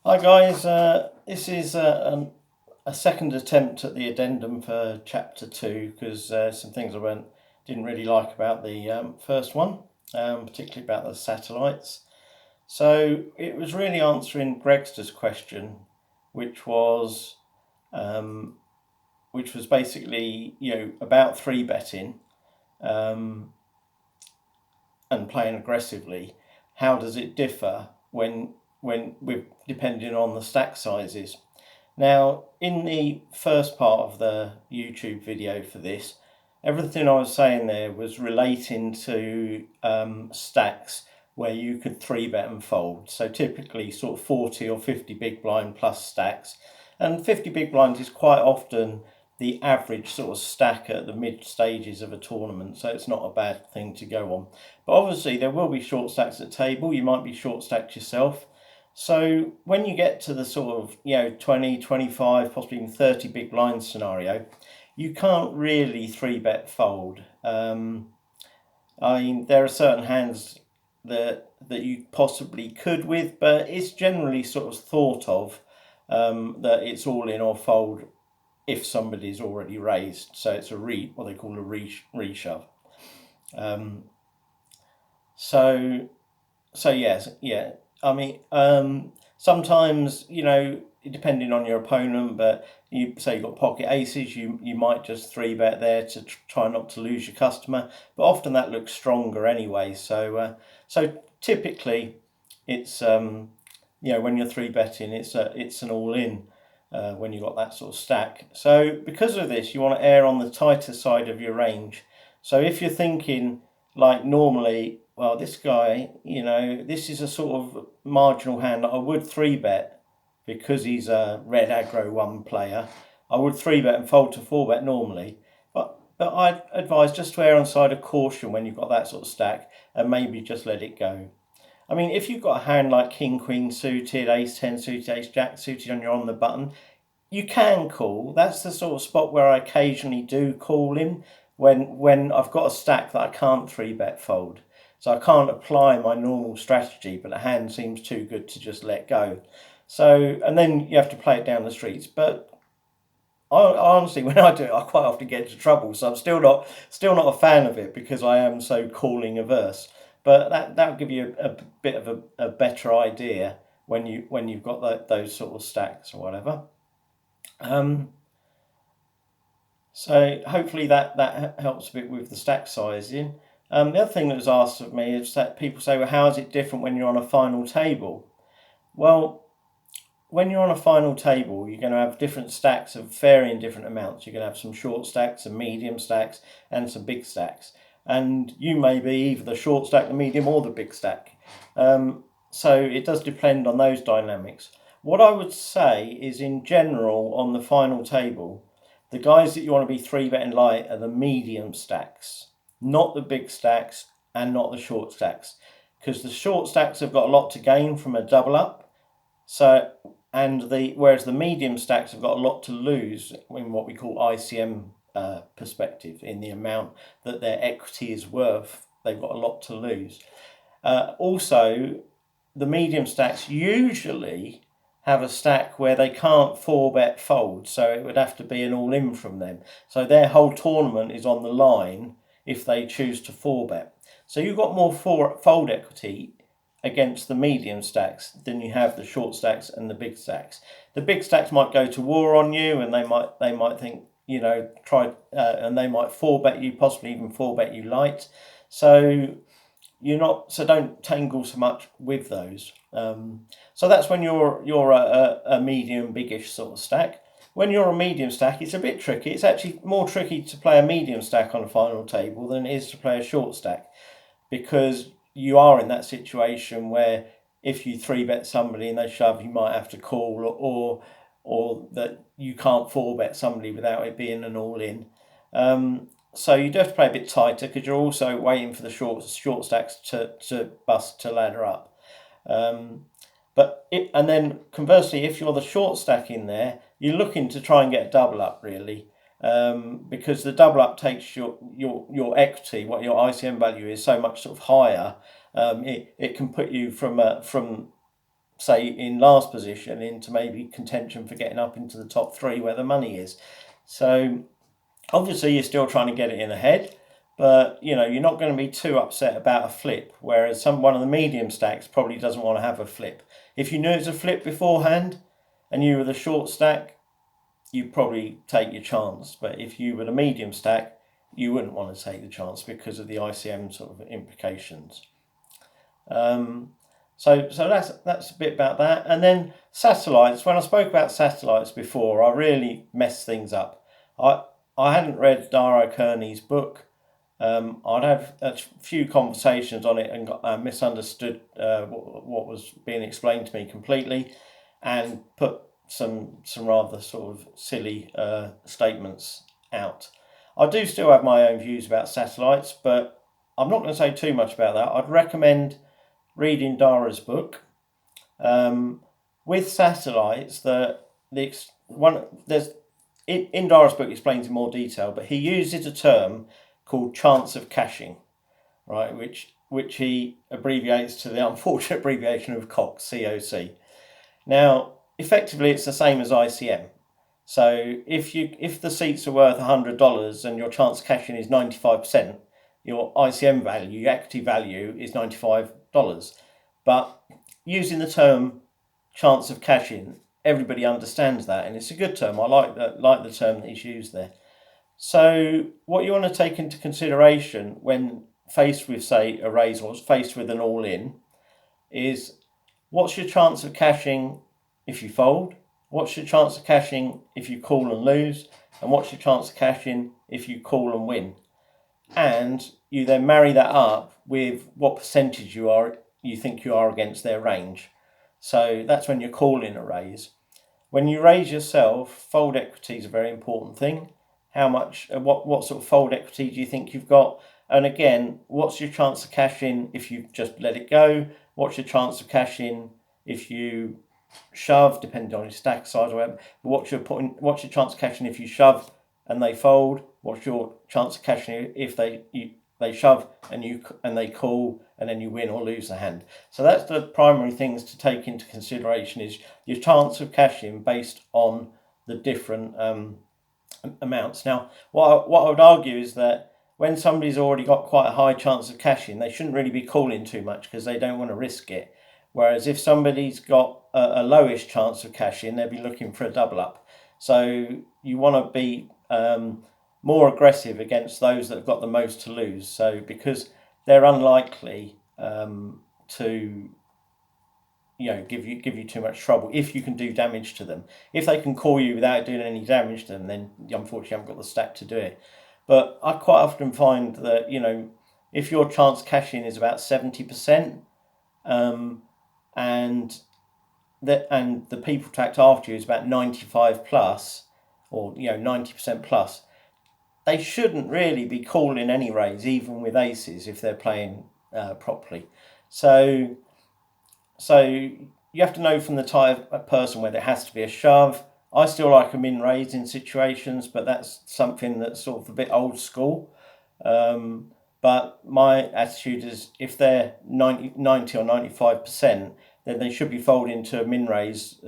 Hi guys, this is a second attempt at the addendum for chapter 2 because some things didn't really like about the first one, particularly about the satellites. So it was really answering Gregster's question, which was um, basically about three betting um, and playing aggressively. How does it differ when we're depending on the stack sizes? Now, in the first part of the YouTube video for this, everything I was saying there was relating to stacks where you could three bet and fold. So typically sort of 40 or 50 big blind plus stacks. And 50 big blinds is quite often the average sort of stack at the mid stages of a tournament, so it's not a bad thing to go on. But obviously there will be short stacks at table, you might be short stacked yourself. So when you get to the sort of 20, 25, possibly even 30 big blind scenario, you can't really three bet fold. I mean, there are certain hands that you possibly could with, but it's generally sort of thought of that it's all in or fold if somebody's already raised. So it's what they call a reshove. Um, so yes, yeah. I mean, sometimes depending on your opponent, but you say you've got pocket aces, you might just three bet there to try not to lose your customer. But often that looks stronger anyway. So typically, it's when you're three betting, it's an all in. When you've got that sort of stack. So because of this, you want to err on the tighter side of your range. So if you're thinking like normally, well, this guy, this is a sort of marginal hand that I would three bet because he's a red aggro one player. I would three bet and fold to four bet normally, but I advise just to err on the side of caution when you've got that sort of stack and maybe just let it go. I mean, if you've got a hand like King Queen suited, Ace 10 suited, Ace Jack suited, and you're on the button, you can call. That's the sort of spot where I occasionally do call him when I've got a stack that I can't three bet fold. So I can't apply my normal strategy, but the hand seems too good to just let go. So, and then you have to play it down the streets. But honestly, when I do it, I quite often get into trouble. So I'm still not a fan of it because I am so calling averse. But that'll give you a bit of a better idea when you've got those sort of stacks or whatever. So hopefully that helps a bit with the stack sizing. The other thing that was asked of me is that people say, well, how is it different when you're on a final table? Well, when you're on a final table, you're going to have different stacks of varying different amounts. You're going to have some short stacks, some medium stacks, and some big stacks. And you may be either the short stack, the medium, or the big stack. So it does depend on those dynamics. What I would say is, in general, on the final table, the guys that you want to be three betting light are the medium stacks, not the big stacks and not the short stacks, because the short stacks have got a lot to gain from a double up. Whereas the medium stacks have got a lot to lose in what we call ICM perspective, in the amount that their equity is worth. They've got a lot to lose. Also, the medium stacks usually have a stack where they can't four bet fold, so it would have to be an all in from them. So their whole tournament is on the line if they choose to four bet. So you've got more fold equity against the medium stacks than you have the short stacks and the big stacks. The big stacks might go to war on you, and they might think and they might four bet you, possibly even four bet you light. So don't tangle so much with those. So that's when you're a medium biggish sort of stack. When you're a medium stack, it's a bit tricky. It's actually more tricky to play a medium stack on a final table than it is to play a short stack, because you are in that situation where if you three bet somebody and they shove, you might have to call, or that you can't four bet somebody without it being an all in. So you do have to play a bit tighter because you're also waiting for the short stacks to bust to ladder up. And then conversely, if you're the short stack in there, you're looking to try and get a double up really, because the double up takes your equity, what your ICM value is, so much sort of higher. It can put you from say, in last position into maybe contention for getting up into the top 3 where the money is. So obviously you're still trying to get it in ahead, but you're not going to be too upset about a flip, whereas one of the medium stacks probably doesn't want to have a flip. If you knew it was a flip beforehand and you were the short stack, you'd probably take your chance. But if you were the medium stack, you wouldn't want to take the chance because of the ICM sort of implications. So that's a bit about that. And then satellites. When I spoke about satellites before, I really messed things up. I hadn't read Dara Kearney's book. I'd had a few conversations on it and misunderstood what was being explained to me completely, and put some rather sort of silly statements out. I do still have my own views about satellites, but I'm not going to say too much about that. I'd recommend reading Dara's book. With satellites, in Dara's book explains in more detail, but he uses a term called chance of caching, right? Which he abbreviates to the unfortunate abbreviation of COC, COC. Now, effectively, it's the same as ICM. So if the seats are worth $100 and your chance of cashing is 95%, your ICM value, your equity value, is $95. But using the term chance of cashing, everybody understands that, and it's a good term. I like the term that he's used there. So what you want to take into consideration when faced with, say, a raise or faced with an all-in is, what's your chance of cashing if you fold? What's your chance of cashing if you call and lose? And what's your chance of cashing if you call and win? And you then marry that up with what percentage you think you are against their range. So that's when you're calling a raise. When you raise yourself, fold equity is a very important thing. How much, what sort of fold equity do you think you've got? And again, what's your chance of cashing if you just let it go? What's your chance of cashing if you shove, depending on your stack size or whatever? What's your chance of cashing if you shove and they fold? What's your chance of cashing if they shove and they call and then you win or lose the hand? So that's the primary things to take into consideration, is your chance of cashing based on the different amounts. Now, what I would argue is that when somebody's already got quite a high chance of cashing, they shouldn't really be calling too much because they don't want to risk it. Whereas if somebody's got a lowish chance of cashing, they'll be looking for a double up. So you want to be more aggressive against those that have got the most to lose. So because they're unlikely to give you too much trouble if you can do damage to them. If they can call you without doing any damage to them, then you unfortunately haven't got the stack to do it. But I quite often find that if your chance cashing is about 70%, and the people tracked after you is about 95 plus, or 90% plus, they shouldn't really be calling any raise, even with aces, if they're playing properly. So you have to know from the type of person whether it has to be a shove. I still like a min raise in situations, but that's something that's sort of a bit old school. But my attitude is, if they're 90 or 95%, then they should be folding to a min raise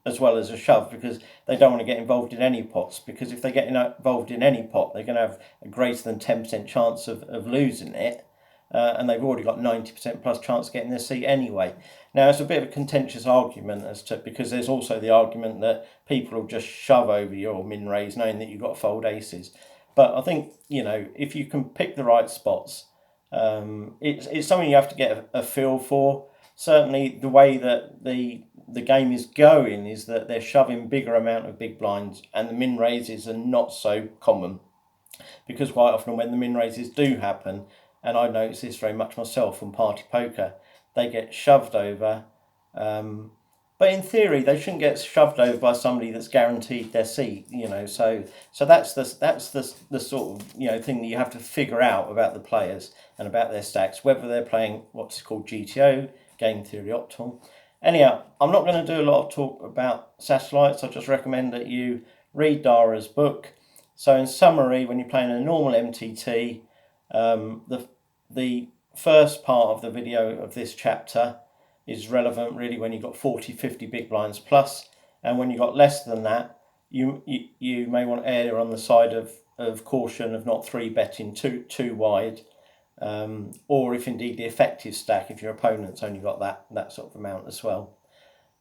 as well as a shove, because they don't want to get involved in any pots. Because if they get involved in any pot, they're going to have a greater than 10% chance of losing it. And they've already got 90% plus chance of getting their seat anyway. Now, it's a bit of a contentious argument because there's also the argument that people will just shove over your min raise knowing that you've got to fold aces. But I think, if you can pick the right spots, it's something you have to get a feel for. Certainly the way that the game is going is that they're shoving bigger amount of big blinds, and the min raises are not so common, because quite often when the min raises do happen, and I notice this very much myself from party poker, they get shoved over. But in theory, they shouldn't get shoved over by somebody that's guaranteed their seat. So that's the sort of thing that you have to figure out about the players and about their stacks, whether they're playing what's called GTO, game theory optimal. Anyhow, I'm not going to do a lot of talk about satellites. I just recommend that you read Dara's book. So in summary, when you're playing a normal MTT, the first part of the video of this chapter is relevant really when you've got 40, 50 big blinds plus, and when you've got less than that, you may want to err on the side of caution of not 3-betting too wide, or if indeed the effective stack, if your opponent's only got that sort of amount as well.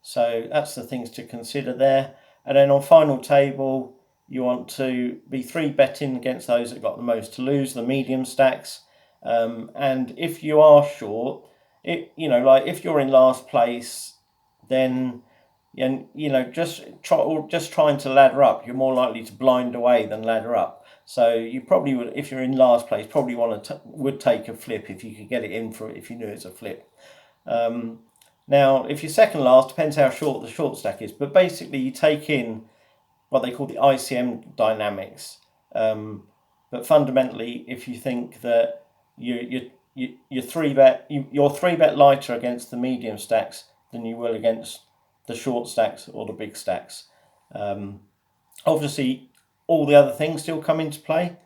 So that's the things to consider there. And then on final table, you want to be 3-betting against those that got the most to lose, the medium stacks. And if you are short, like if you're in last place, then just trying to ladder up, you're more likely to blind away than ladder up. So you probably would, if you're in last place, probably would take a flip if you could get it in for if you knew it's a flip. Now, if you're second last, depends how short the short stack is, but basically you take in what they call the ICM dynamics. But fundamentally, if you think that you're 3-bet lighter against the medium stacks than you will against the short stacks or the big stacks. Obviously, all the other things still come into play.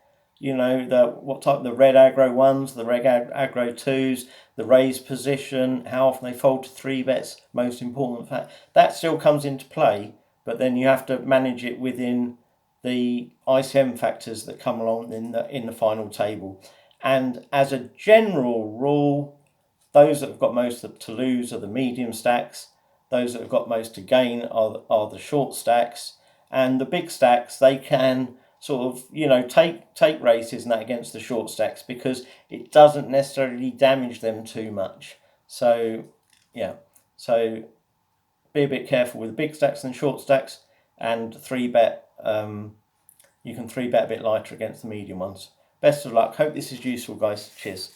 The red aggro ones, the red aggro twos, the raised position, how often they fold to 3-bets, most important fact, that still comes into play, but then you have to manage it within the ICM factors that come along in the final table. And as a general rule, those that have got most to lose are the medium stacks, those that have got most to gain are the short stacks, and the big stacks, they can sort of, take races and that against the short stacks because it doesn't necessarily damage them too much. So, so be a bit careful with the big stacks and short stacks, and 3-bet. You can 3-bet a bit lighter against the medium ones. Best of luck. Hope this is useful, guys. Cheers.